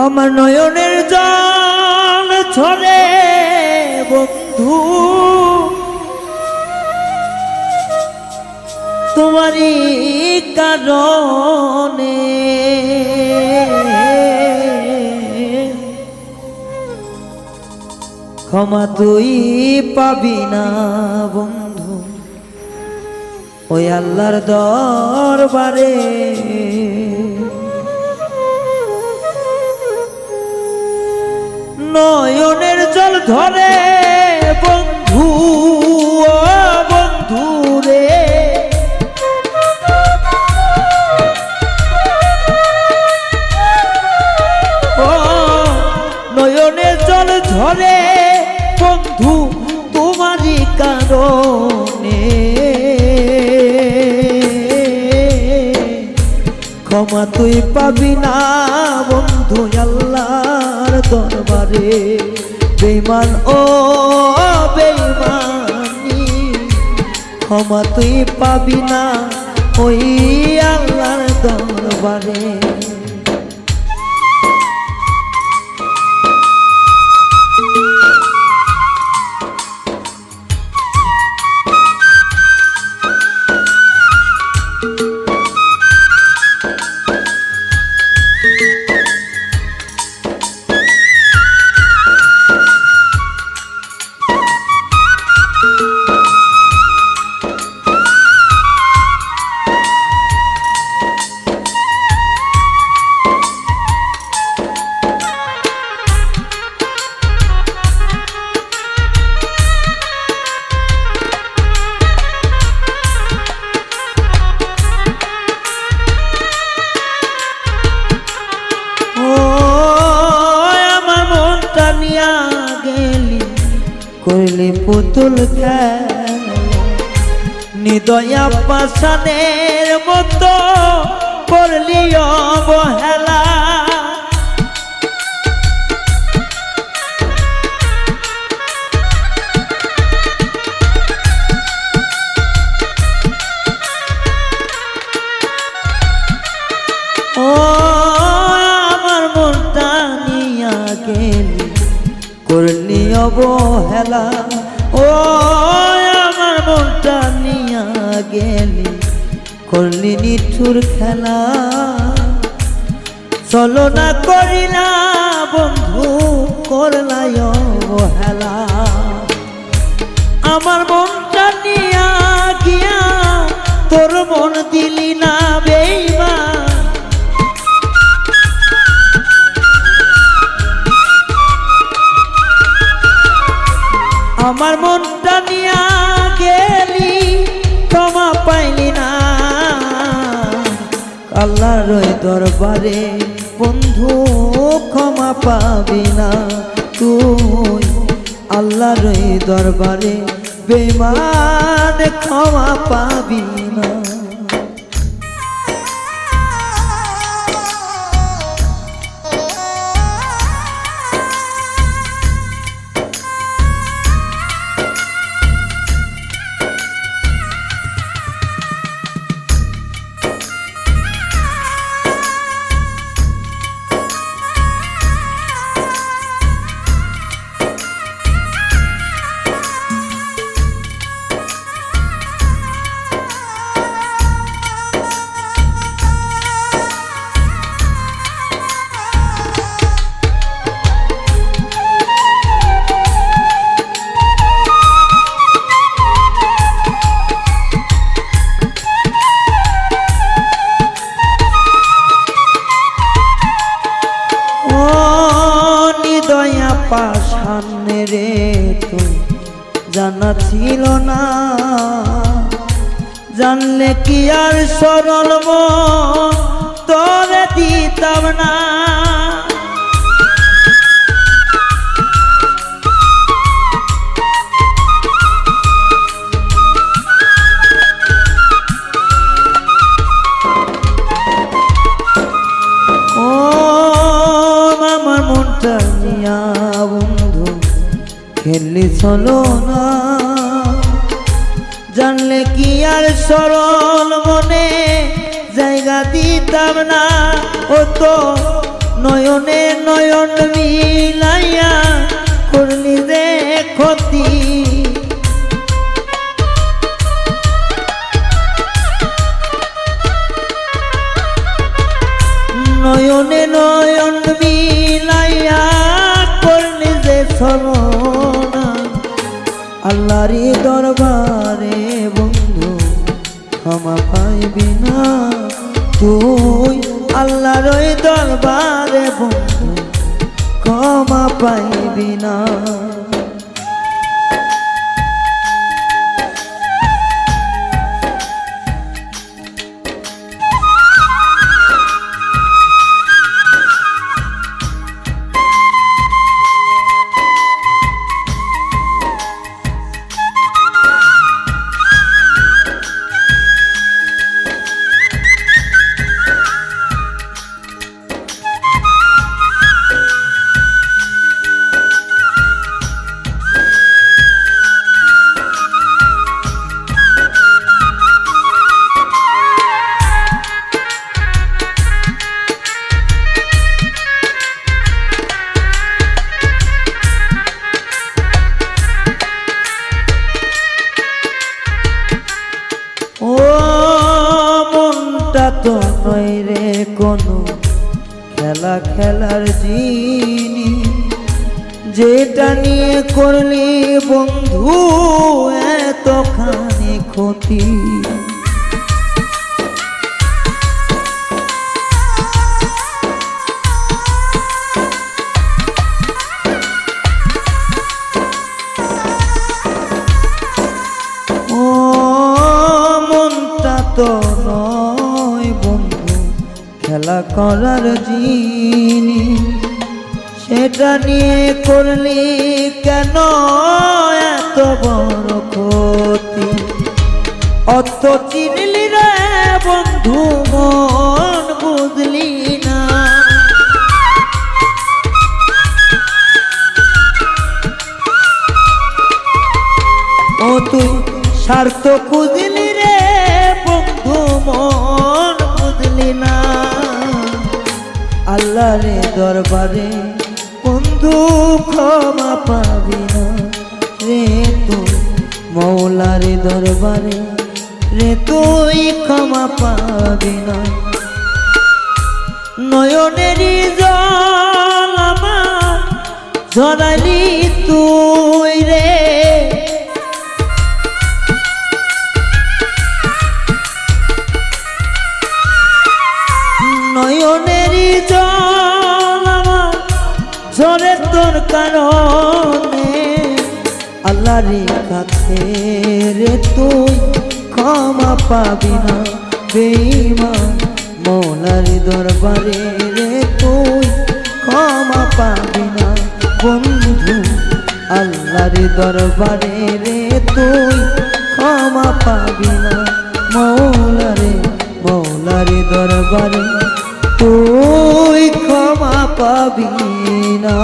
আমার নয়নের জল ঝরে বন্ধু তোমারই কারণে ক্ষমা তুই পাবি না বন্ধু ওই আল্লাহর দরবারে নয়নের জল ধরে বন্ধু ও বন্ধু রে ও নয়নের জল ধরে বন্ধু তোমারই কারণে ক্ষমা তুই পাবি না বন্ধু আল্লাহর দরবারে বেঈমান ও বেঈমানি ক্ষমা তুই পাবি না ওই আল্লাহর দরবারে করলি পুতুল খেলা নিদয়া পাশানের মতো করলি অবহেলা ও আমার মনটা নিয়া গেলি করলি অবহেলা ও আমার মনটা নিয়া গেলি করলি নিঠুর খেলা চলো না করিলা বন্ধু করলাই অবহেলা আমার মনটা নিয়া গিয়া তোর মন দিলি না বেঈমান আমার মনটা নিয়া গেলি ক্ষমা পাইলি না আল্লাহর দরবারে বন্ধু ক্ষমা পাবি না তুই আল্লাহর দরবারে বেঈমান ক্ষমা পাবি না পাশানে রে তুই জানা ছিল না জানলে কি আর সরল মন তোরে দিতাম না ও আমার মনটা নিয়া বন্ধু খেললি চলো না জানলে কি আর সরল মনে জায়গা দিতাম না ও তো নয়নে নয়ন মিলাইয়া করলি যে ক্ষতি, নয়নে নয়ন মিলাইয়া করলি যে ছলনা, আল্লাহরই দরবারে বন্ধু ক্ষমা পাইবি না তুই, আল্লাহর ওই দরবারে বন্ধু ক্ষমা পাইবি না। তো নয় রে কোনো খেলা খেলার জিনিস, যেটা নিয়ে করলি বন্ধু এতখানি ক্ষতি, ও মনটা তো খেলা করার জিনিস, সেটা নিয়ে করলি কেন এত বড় ক্ষতি, অত চিনলি রে বন্ধু মন বুঝলি না, ও তুই স্বার্থ খুঁজলি রে বন্ধু মন বুঝলি না, আল্লাহর দরবারে বন্ধু ক্ষমা পাবি না রে তুই, মৌলার দরবারে রে তুই ক্ষমা পাবি না। নয়নেরই জল আমার ঝরালি তুই রে, নয়নেরই জল আমার ঝরে তোর কারণে, আল্লাহর কাছে রে তুই ক্ষমা পাবি না বেঈমান, মৌলার দরবারে রে তুই ক্ষমা পাবি না বন্ধু, আল্লাহর দরবারে রে তুই ক্ষমা পাবি না, মৌলার দরবারে তুই ক্ষমা পাবি না।